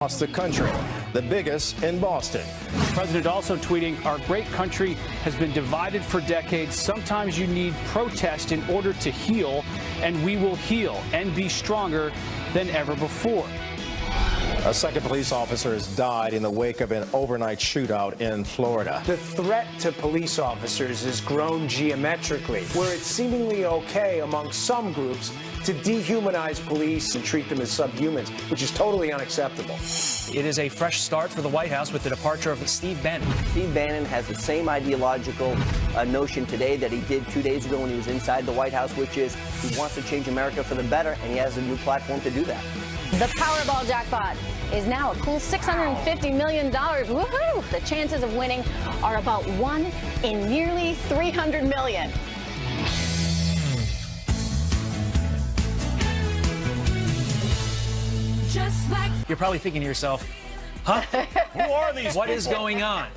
across the country, the biggest in Boston. The president also tweeting, "Our great country has been divided for decades. Sometimes you need protest in order to heal, and we will heal and be stronger than ever before." A second police officer has died in the wake of an overnight shootout in Florida. The threat to police officers has grown geometrically, where it's seemingly okay among some groups to dehumanize police and treat them as subhumans, which is totally unacceptable. It is a fresh start for the White House with the departure of Steve Bannon. Steve Bannon has the same ideological notion today that he did 2 days ago when he was inside the White House, which is he wants to change America for the better, and he has a new platform to do that. The Powerball jackpot is now a cool $650 million. Woohoo! The chances of winning are about 1 in nearly 300 million. You're probably thinking to yourself, huh? Who are these? What is going on?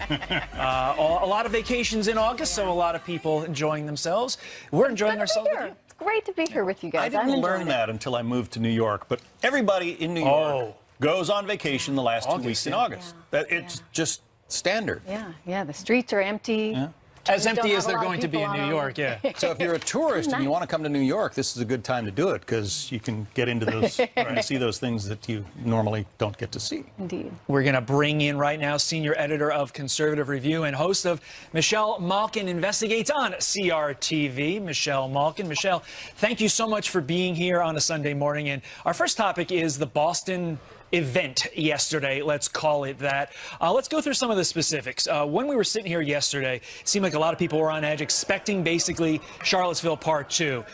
A lot of vacations in August, so a lot of people enjoying themselves. We're enjoying ourselves. It's great to be here with you guys. I didn't learn that until I moved to New York, but everybody in New York goes on vacation the last 2 weeks in August. It's just standard. Yeah, the streets are empty. Yeah. As empty as they're going to be in New York, yeah. So if you're a tourist and you want to come to New York, this is a good time to do it because you can get into those, and see those things that you normally don't get to see. Indeed. We're going to bring in right now senior editor of Conservative Review and host of Michelle Malkin Investigates on CRTV, Michelle Malkin. Michelle, thank you so much for being here on a Sunday morning. And our first topic is the Boston event yesterday, let's call it that. Let's go through some of the specifics. When we were sitting here yesterday, it seemed like a lot of people were on edge, expecting basically Charlottesville Part 2.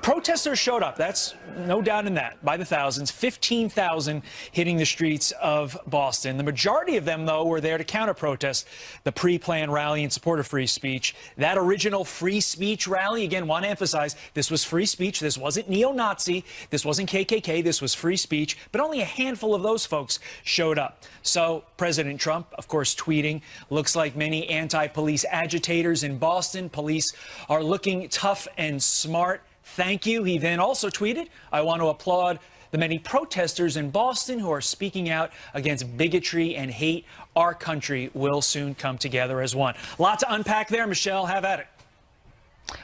Protesters showed up, that's no doubt in that, by the thousands, 15,000 hitting the streets of Boston. The majority of them, though, were there to counter-protest the pre-planned rally in support of free speech. That original free speech rally, again, want to emphasize, this was free speech, this wasn't neo-Nazi, this wasn't KKK, this was free speech, but only a handful of those folks showed up. So President Trump, of course, tweeting, looks like many anti-police agitators in Boston, police are looking tough and smart. Thank you. He then also tweeted, "I want to applaud the many protesters in Boston who are speaking out against bigotry and hate. Our country will soon come together as one." A lot to unpack there. Michelle, have at it.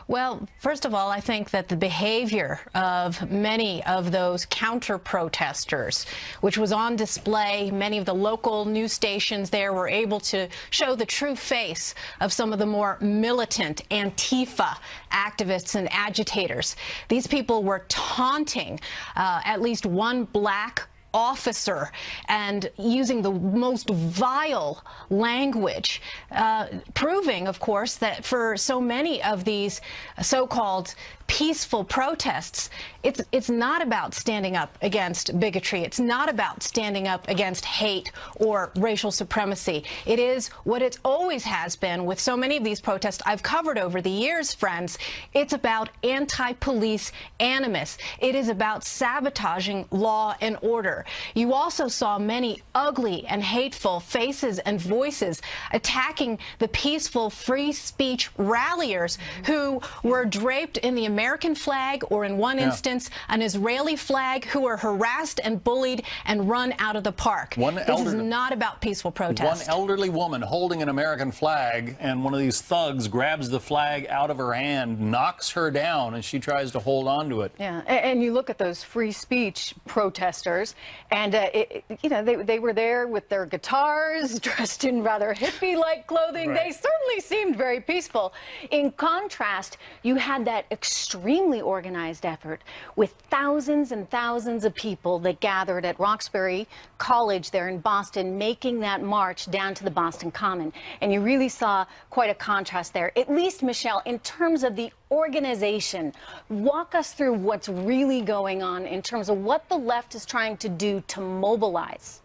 Well, first of all, I think that the behavior of many of those counter-protesters, which was on display, many of the local news stations there were able to show the true face of some of the more militant Antifa activists and agitators. These people were taunting at least one black officer and using the most vile language, proving, of course, that for so many of these so-called peaceful protests, it's not about standing up against bigotry. It's not about standing up against hate or racial supremacy. It is what it always has been with so many of these protests I've covered over the years, friends. It's about anti-police animus. It is about sabotaging law and order. You also saw many ugly and hateful faces and voices attacking the peaceful free speech ralliers who were draped in the American flag, or in one instance, an Israeli flag, who were harassed and bullied and run out of the park. This is not about peaceful protest. One elderly woman holding an American flag, and one of these thugs grabs the flag out of her hand, knocks her down, and she tries to hold on to it. Yeah, and you look at those free speech protesters, and you know, they were there with their guitars, dressed in rather hippie-like clothing. Right. They certainly seemed very peaceful. In contrast, you had that extremely organized effort with thousands and thousands of people that gathered at Roxbury College there in Boston, making that march down to the Boston Common. And you really saw quite a contrast there. At least, Michelle, in terms of the organization, walk us through what's really going on in terms of what the left is trying to do to mobilize.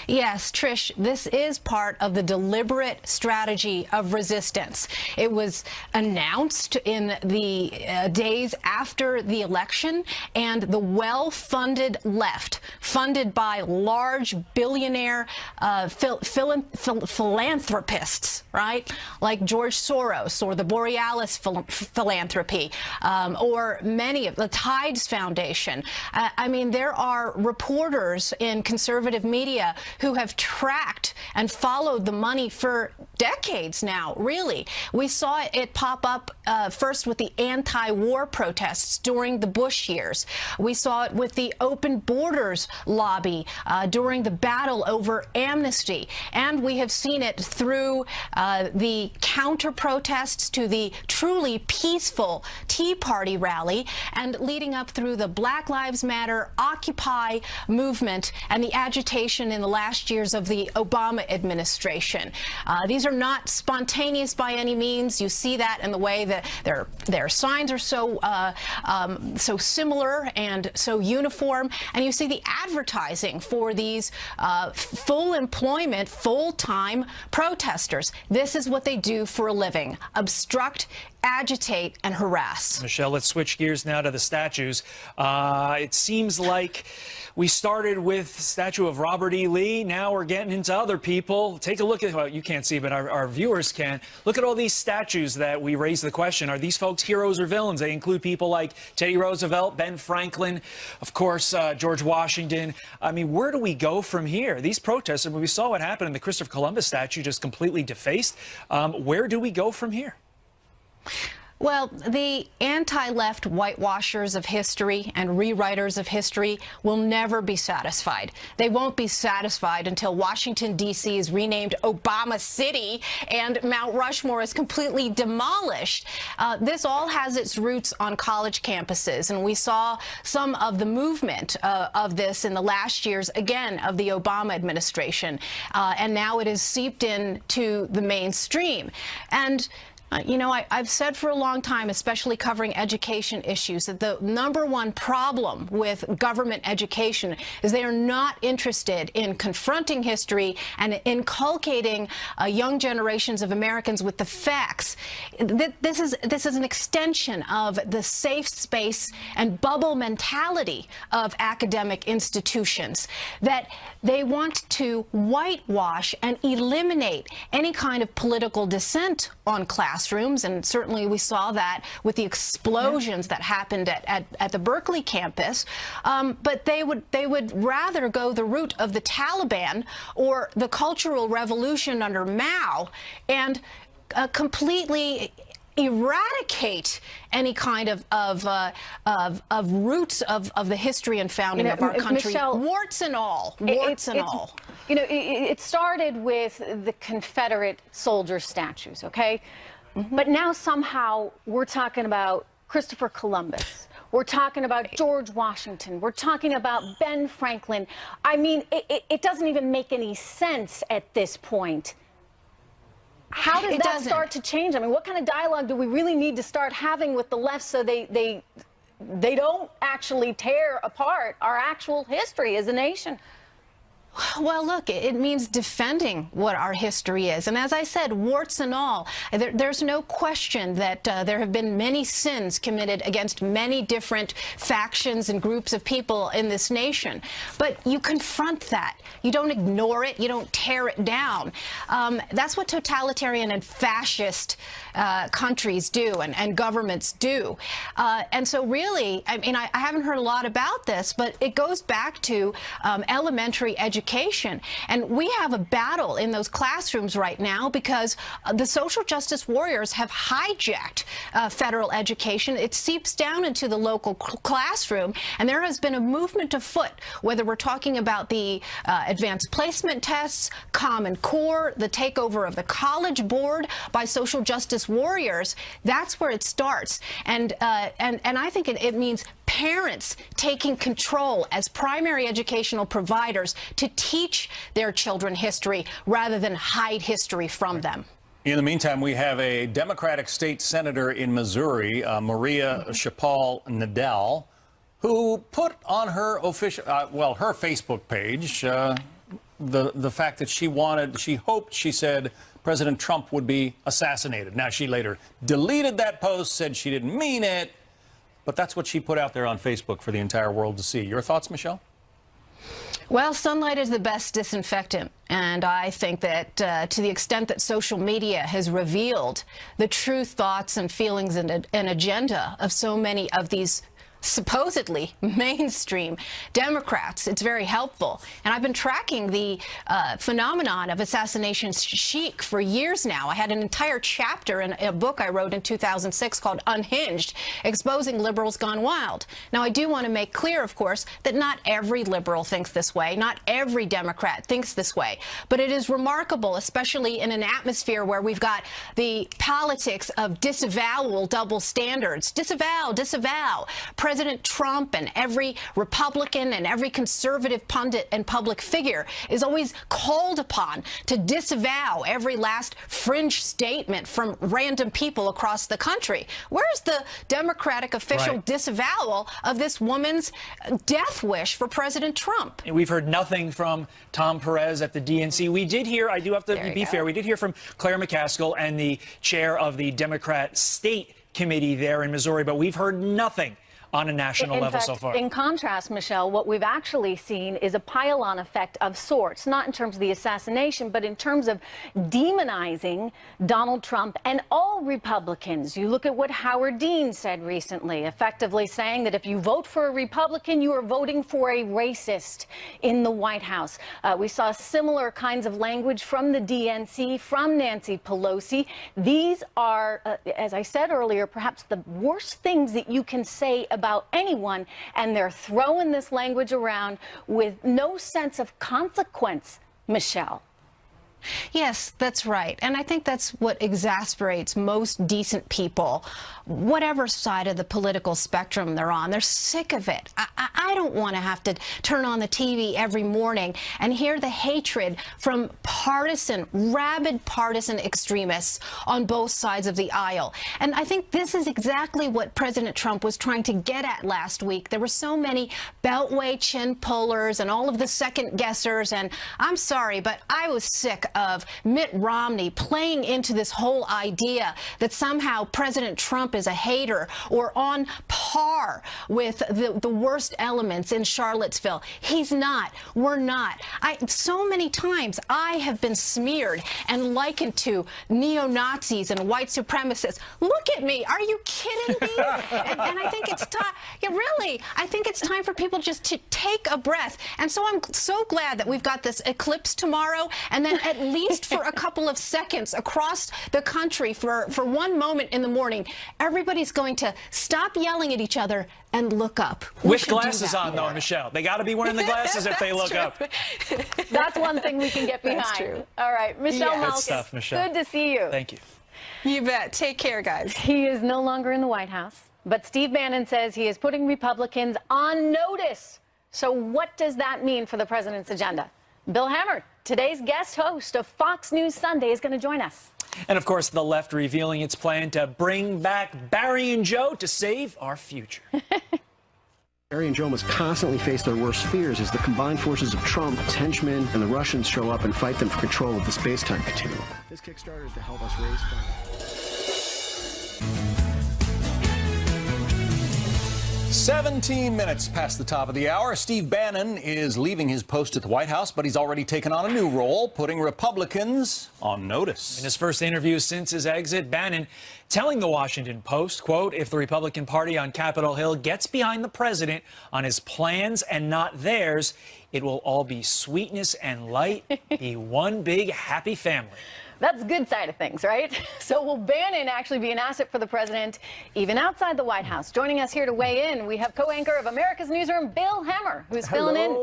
Yes, Trish, this is part of the deliberate strategy of resistance. It was announced in the days after the election, and the well-funded left, funded by large billionaire philanthropists, right, like George Soros or the Borealis philanthropy, or many of the Tides Foundation. I mean, there are reporters in conservative media who have tracked and followed the money for decades now, really. We saw it pop up first with the anti-war protests during the Bush years. We saw it with the open borders lobby during the battle over amnesty. And we have seen it through the counter-protests to the truly peaceful Tea Party rally, and leading up through the Black Lives Matter, Occupy movement, and the agitation in the last years of the Obama administration. These are not spontaneous by any means. You see that in the way that their signs are so similar and so uniform, and you see the advertising for these full employment, full-time protesters. This is what they do for a living: obstruct, agitate, and harass. Michelle, let's switch gears now to the statues. It seems like we started with the statue of Robert E. Lee. Now we're getting into other people. Take a look at, well, you can't see, but our viewers can. Look at all these statues that we raise the question. Are these folks heroes or villains? They include people like Teddy Roosevelt, Ben Franklin, of course, George Washington. I mean, where do we go from here? These protests, I mean, we saw what happened in the Christopher Columbus statue, just completely defaced. Where do we go from here? Well, the anti-left whitewashers of history and rewriters of history will never be satisfied. They won't be satisfied until Washington, D.C. is renamed Obama City and Mount Rushmore is completely demolished. This all has its roots on college campuses, and we saw some of the movement of this in the last years, again, of the Obama administration. And now it has seeped into the mainstream. And you know, I've said for a long time, especially covering education issues, that the #1 problem with government education is they are not interested in confronting history and inculcating young generations of Americans with the facts. This is an extension of the safe space and bubble mentality of academic institutions, that they want to whitewash and eliminate any kind of political dissent on classrooms, and certainly we saw that with the explosions that happened at the Berkeley campus. But they would rather go the route of the Taliban or the Cultural Revolution under Mao and completely eradicate any kind of roots of the history and founding of our country, Michelle, warts and all, warts and all. You know, it started with the Confederate soldier statues, okay? Mm-hmm. But now somehow we're talking about Christopher Columbus. We're talking about George Washington. We're talking about Ben Franklin. I mean, it doesn't even make any sense at this point. How does that start to change? I mean, what kind of dialogue do we really need to start having with the left so they don't actually tear apart our actual history as a nation? Well, look, it means defending what our history is. And as I said, warts and all, there's no question that there have been many sins committed against many different factions and groups of people in this nation. But you confront that. You don't ignore it. You don't tear it down. That's what totalitarian and fascist countries do and governments do. And so really, I mean, I haven't heard a lot about this, but it goes back to elementary education. And we have a battle in those classrooms right now because the social justice warriors have hijacked federal education. It seeps down into the local classroom, and there has been a movement afoot, whether we're talking about the advanced placement tests, Common Core, the takeover of the College Board by social justice warriors. That's where it starts. And I think it means parents taking control as primary educational providers to teach their children history rather than hide history from them. In the meantime, we have a Democratic state senator in Missouri, Maria Chapal-Nadal, who put on her official, her Facebook page the fact that she said President Trump would be assassinated. Now, she later deleted that post, said she didn't mean it, but that's what she put out there on Facebook for the entire world to see. Your thoughts, Michelle? Well, sunlight is the best disinfectant, and I think that to the extent that social media has revealed the true thoughts and feelings and agenda of so many of these supposedly mainstream Democrats, it's very helpful. And I've been tracking the phenomenon of assassination chic for years now. I had an entire chapter in a book I wrote in 2006 called Unhinged, exposing liberals gone wild. Now, I do want to make clear, of course, that not every liberal thinks this way, not every Democrat thinks this way, but it is remarkable, especially in an atmosphere where we've got the politics of disavowal double standards. Disavow, disavow. President Trump and every Republican and every conservative pundit and public figure is always called upon to disavow every last fringe statement from random people across the country. Where's the Democratic official disavowal of this woman's death wish for President Trump? And we've heard nothing from Tom Perez at the DNC. We did hear, I do have to be fair, we did hear from Claire McCaskill and the chair of the Democrat State Committee there in Missouri, but we've heard nothing on a national level so far. In contrast, Michelle, what we've actually seen is a pile-on effect of sorts, not in terms of the assassination, but in terms of demonizing Donald Trump and all Republicans. You look at what Howard Dean said recently, effectively saying that if you vote for a Republican, you are voting for a racist in the White House. We saw similar kinds of language from the DNC, from Nancy Pelosi. These are, as I said earlier, perhaps the worst things that you can say about anyone, and they're throwing this language around with no sense of consequence, Michelle. Yes, that's right. And I think that's what exasperates most decent people, whatever side of the political spectrum they're on. They're sick of it. I don't want to have to turn on the TV every morning and hear the hatred from rabid partisan extremists on both sides of the aisle. And I think this is exactly what President Trump was trying to get at last week. There were so many beltway chin pullers and all of the second guessers. And I'm sorry, but I was sick of Mitt Romney playing into this whole idea that somehow President Trump is a hater or on par with the worst elements in Charlottesville. He's not. We're not. So many times I have been smeared and likened to neo-Nazis and white supremacists. Look at me. Are you kidding me? and I think it's time. Yeah, really. I think it's time for people just to take a breath. And so I'm so glad that we've got this eclipse tomorrow, and then at least for a couple of seconds across the country for one moment in the morning, everybody's going to stop yelling at each other and look up. With glasses on, though, Michelle. They got to be wearing the glasses if they look up. That's one thing we can get behind. That's true. All right, Michelle Malkin, good stuff, Michelle. Good to see you. Thank you. You bet. Take care, guys. He is no longer in the White House, but Steve Bannon says he is putting Republicans on notice. So what does that mean for the president's agenda? Bill Hemmer, today's guest host of Fox News Sunday, is going to join us. And, of course, the left revealing its plan to bring back Barry and Joe to save our future. Barry and Joe must constantly face their worst fears as the combined forces of Trump, henchmen, and the Russians show up and fight them for control of the space-time continuum. This Kickstarter is to help us raise funds. 17 minutes past the top of the hour. Steve Bannon is leaving his post at the White House, but he's already taken on a new role, putting Republicans on notice. In his first interview since his exit, Bannon telling the Washington Post, quote, if the Republican Party on Capitol Hill gets behind the president on his plans and not theirs, it will all be sweetness and light, be one big happy family. That's the good side of things, right? So will Bannon actually be an asset for the president, even outside the White House? Joining us here to weigh in, we have co-anchor of America's Newsroom, Bill Hemmer, who's filling in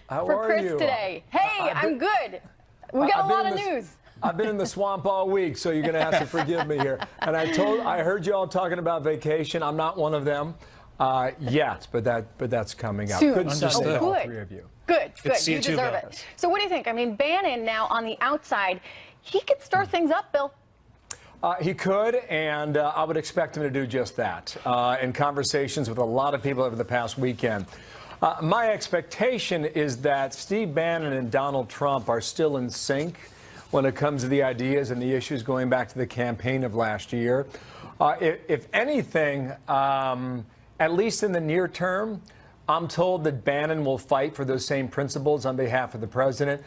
for Chris today. Hey, I'm good. We got a lot of news. I've been in the swamp all week, so you're going to have to forgive me here. And I heard you all talking about vacation. I'm not one of them yet, but that's coming up. Soon. Good Sunday, all Good. three of you. Good. You You deserve Bill. it. So what do you think? I mean, Bannon now on the outside, he could stir things up, Bill. He could, and I would expect him to do just that in conversations with a lot of people over the past weekend. My expectation is that Steve Bannon and Donald Trump are still in sync when it comes to the ideas and the issues going back to the campaign of last year. If anything, at least in the near term, I'm told that Bannon will fight for those same principles on behalf of the president.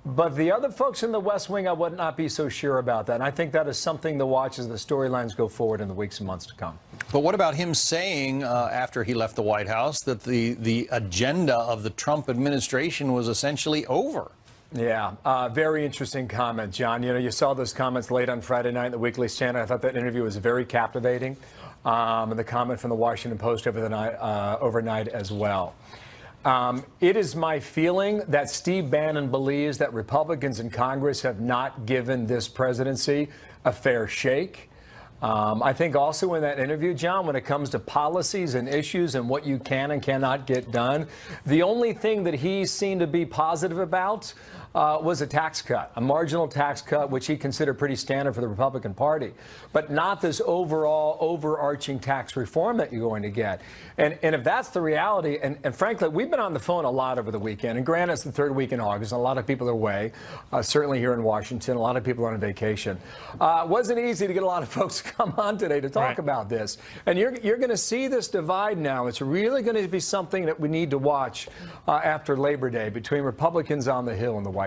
But the other folks in the West Wing, I would not be so sure about that. And I think that is something to watch as the storylines go forward in the weeks and months to come. But what about him saying after he left the White House that the agenda of the Trump administration was essentially over? Yeah, very interesting comment, John. You know, you saw those comments late on Friday night in the Weekly Standard. I thought that interview was very captivating. And the comment from the Washington Post overnight as well. It is my feeling that Steve Bannon believes that Republicans in Congress have not given this presidency a fair shake. I think also in that interview, John, when it comes to policies and issues and what you can and cannot get done, the only thing that he seemed to be positive about was a tax cut, a marginal tax cut, which he considered pretty standard for the Republican Party, but not this overall overarching tax reform that you're going to get. And if that's the reality, and frankly, we've been on the phone a lot over the weekend, and granted, it's the third week in August, and a lot of people are away, certainly here in Washington, a lot of people are on vacation. It wasn't easy to get a lot of folks to come on today to talk about this. And you're going to see this divide now. It's really going to be something that we need to watch after Labor Day between Republicans on the Hill and the White House.